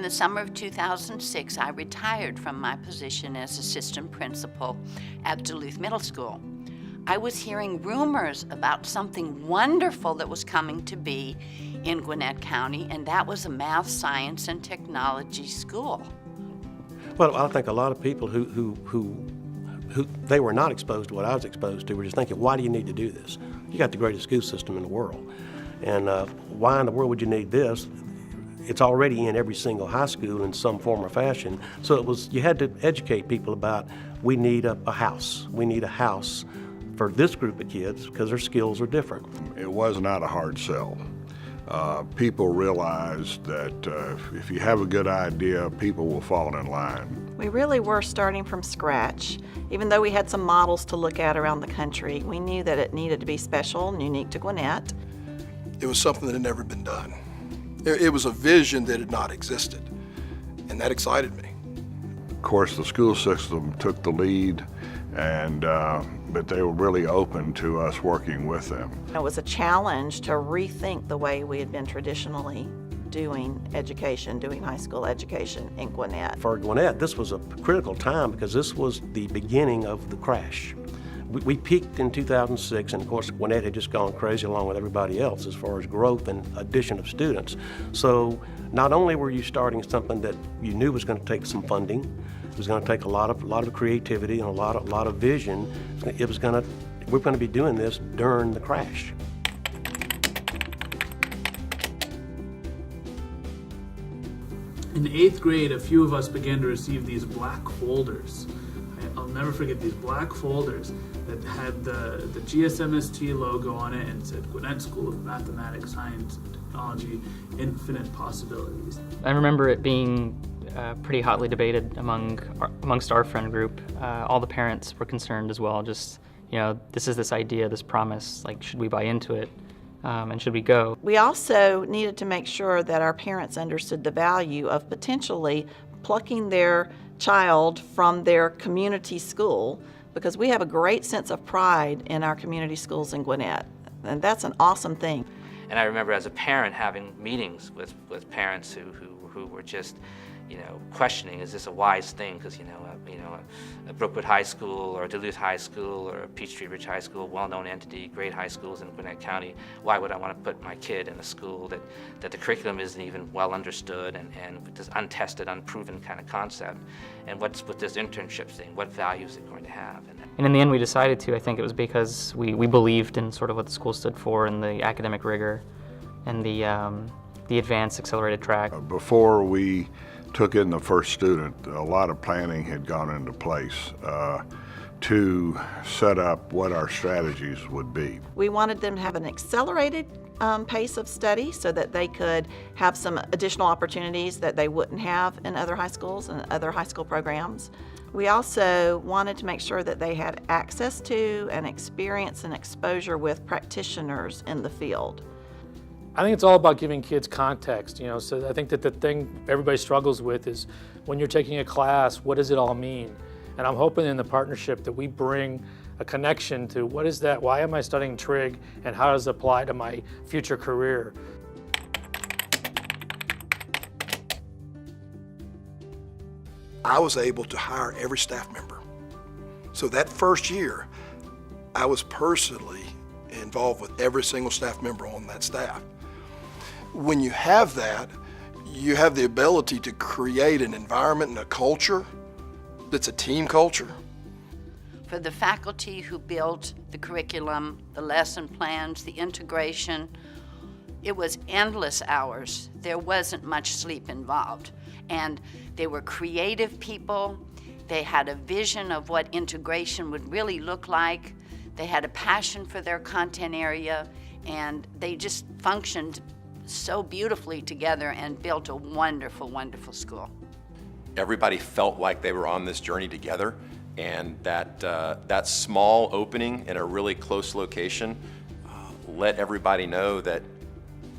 the summer of 2006, I retired from my position as assistant principal at Duluth Middle School. I was hearing rumors about something wonderful that was coming to be in Gwinnett County, and that was a math, science, and technology school. Well, I think a lot of people who they were not exposed to what I was exposed to were just thinking, why do you need to do this? You got the greatest school system in the world. And why in the world would you need this? It's already in every single high school in some form or fashion. So you had to educate people about, we need a house. We need a house for this group of kids because their skills are different. It was not a hard sell. People realized that if you have a good idea, people will fall in line. We really were starting from scratch. Even though we had some models to look at around the country, we knew that it needed to be special and unique to Gwinnett. It was something that had never been done. It was a vision that had not existed, and that excited me. Of course, the school system took the lead, but they were really open to us working with them. It was a challenge to rethink the way we had been traditionally doing education, doing high school education in Gwinnett. For Gwinnett, this was a critical time because this was the beginning of the crash. We peaked in 2006, and of course Gwinnett had just gone crazy along with everybody else as far as growth and addition of students. So not only were you starting something that you knew was going to take some funding, it was going to take a lot of creativity and a lot of vision. We're going to be doing this during the crash. In 8th grade, a few of us began to receive these black folders. I'll never forget these black folders that had the GSMST logo on it and said Gwinnett School of Mathematics, Science, and Technology, Infinite Possibilities. I remember it being pretty hotly debated amongst our friend group. All the parents were concerned as well. Just, this is this idea, this promise, like, should we buy into it? And should we go? We also needed to make sure that our parents understood the value of potentially plucking their child from their community school, because we have a great sense of pride in our community schools in Gwinnett, and that's an awesome thing. And I remember as a parent having meetings with parents who were just, questioning, is this a wise thing? Because a Brookwood High School or Duluth High School or Peachtree Ridge High School, well-known entity, great high schools in Gwinnett County. Why would I want to put my kid in a school that the curriculum isn't even well understood and with this untested, unproven kind of concept? And what's with this internship thing? What value is it going to have? And in the end, we decided to. I think it was because we believed in sort of what the school stood for and the academic rigor and the advanced accelerated track. Before we took in the first student, a lot of planning had gone into place to set up what our strategies would be. We wanted them to have an accelerated pace of study so that they could have some additional opportunities that they wouldn't have in other high schools and other high school programs. We also wanted to make sure that they had access to and experience and exposure with practitioners in the field. I think it's all about giving kids context, so I think that the thing everybody struggles with is when you're taking a class, what does it all mean? And I'm hoping in the partnership that we bring a connection to what is that, why am I studying trig, and how does it apply to my future career? I was able to hire every staff member. So that first year, I was personally involved with every single staff member on that staff. When you have that, you have the ability to create an environment and a culture that's a team culture. For the faculty who built the curriculum, the lesson plans, the integration, it was endless hours. There wasn't much sleep involved. And they were creative people. They had a vision of what integration would really look like. They had a passion for their content area, and they just functioned so beautifully together and built a wonderful, wonderful school. Everybody felt like they were on this journey together, and that small opening in a really close location let everybody know that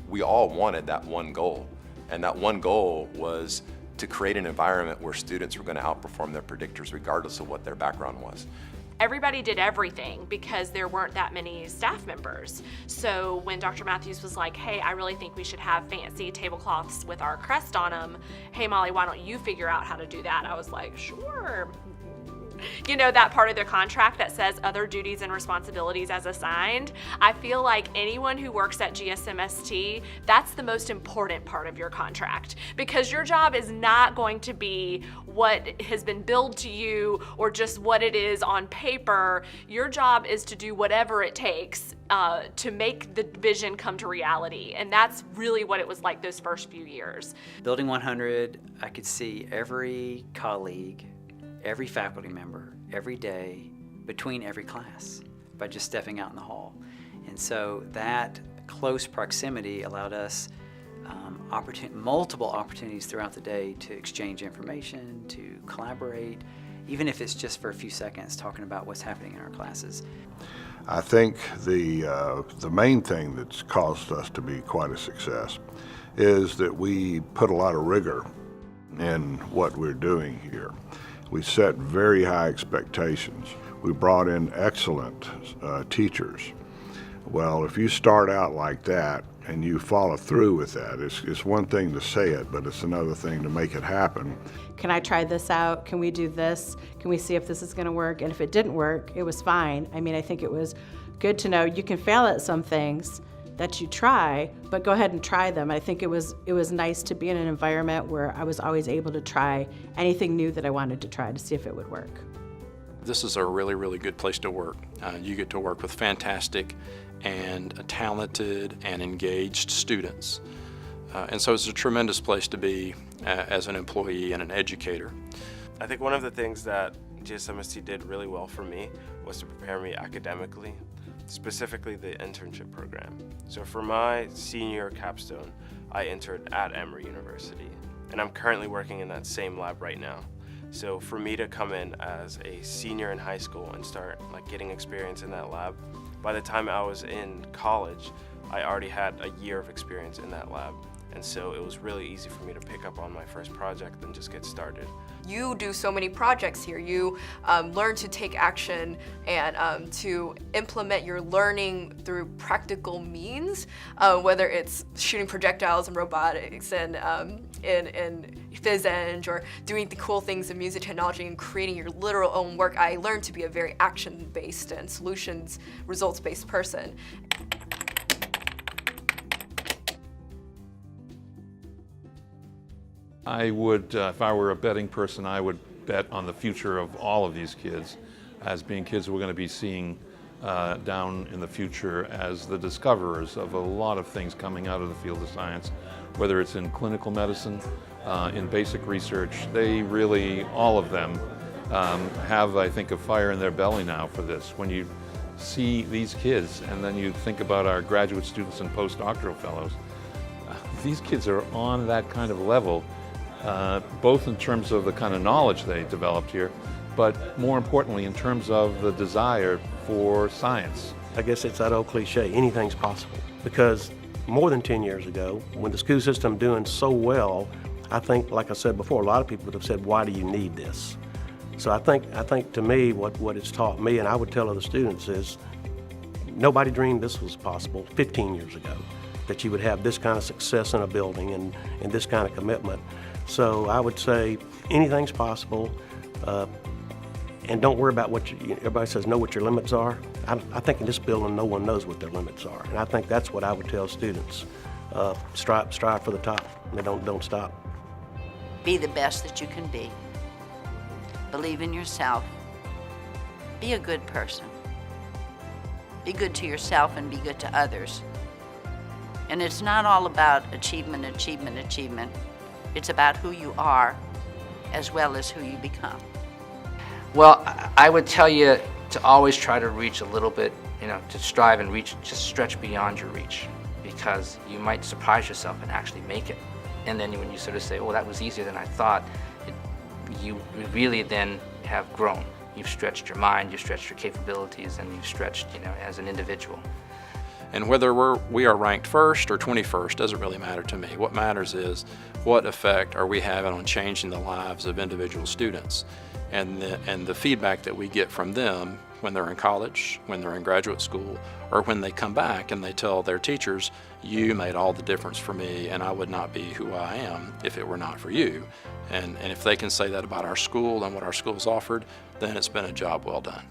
we all wanted that one goal. And that one goal was to create an environment where students were going to outperform their predictors regardless of what their background was. everybody did everything because there weren't that many staff members. So when Dr. Matthews was like, hey, I really think we should have fancy tablecloths with our crest on them. Hey, Molly, why don't you figure out how to do that? I was like, sure. You know, that part of their contract that says other duties and responsibilities as assigned. I feel like anyone who works at GSMST, that's the most important part of your contract, because your job is not going to be what has been billed to you or just what it is on paper. Your job is to do whatever it takes to make the vision come to reality. And that's really what it was like those first few years. Building 100, I could see every colleague, every faculty member, every day, between every class, by just stepping out in the hall. And so that close proximity allowed us multiple opportunities throughout the day to exchange information, to collaborate, even if it's just for a few seconds, talking about what's happening in our classes. I think the main thing that's caused us to be quite a success is that we put a lot of rigor in what we're doing here. We set very high expectations. We brought in excellent teachers. Well, if you start out like that and you follow through with that, it's one thing to say it, but it's another thing to make it happen. Can I try this out? Can we do this? Can we see if this is going to work? And if it didn't work, it was fine. I mean, I think it was good to know you can fail at some things that you try, but go ahead and try them. I think it was nice to be in an environment where I was always able to try anything new that I wanted to try to see if it would work. This is a really, really good place to work. You get to work with fantastic and talented and engaged students. And so it's a tremendous place to be as an employee and an educator. I think one of the things that GSMST did really well for me was to prepare me academically, specifically the internship program. So for my senior capstone, I interned at Emory University, and I'm currently working in that same lab right now. So for me to come in as a senior in high school and start getting experience in that lab, by the time I was in college, I already had a year of experience in that lab. And so it was really easy for me to pick up on my first project and just get started. You do so many projects here. You learn to take action and to implement your learning through practical means, whether it's shooting projectiles in robotics and in phys eng, or doing the cool things in music technology and creating your literal own work. I learned to be a very action-based and solutions, results-based person. I would, if I were a betting person, I would bet on the future of all of these kids as being kids we're going to be seeing down in the future as the discoverers of a lot of things coming out of the field of science, whether it's in clinical medicine, in basic research. They really, all of them, have, I think, a fire in their belly now for this. When you see these kids and then you think about our graduate students and postdoctoral fellows, these kids are on that kind of level. Both in terms of the kind of knowledge they developed here, but more importantly in terms of the desire for science. I guess it's that old cliche, anything's possible. Because more than 10 years ago, when the school system doing so well, I think, like I said before, a lot of people would have said, why do you need this? So I think to me, what it's taught me, and I would tell other students, is nobody dreamed this was possible 15 years ago, that you would have this kind of success in a building and this kind of commitment. So I would say anything's possible, and don't worry about everybody says know what your limits are. I think in this building no one knows what their limits are, and I think that's what I would tell students. Strive for the top, and don't stop. Be the best that you can be. Believe in yourself. Be a good person. Be good to yourself and be good to others. And it's not all about achievement. It's about who you are as well as who you become. Well, I would tell you to always try to reach a little bit, to strive and reach, just stretch beyond your reach, because you might surprise yourself and actually make it. And then when you sort of say, oh, that was easier than I thought, you really then have grown. You've stretched your mind, you've stretched your capabilities, and you've stretched, as an individual. And whether we are ranked first or 21st doesn't really matter to me. What matters is what effect are we having on changing the lives of individual students, and the feedback that we get from them when they're in college, when they're in graduate school, or when they come back and they tell their teachers, you made all the difference for me and I would not be who I am if it were not for you. And if they can say that about our school and what our school's offered, then it's been a job well done.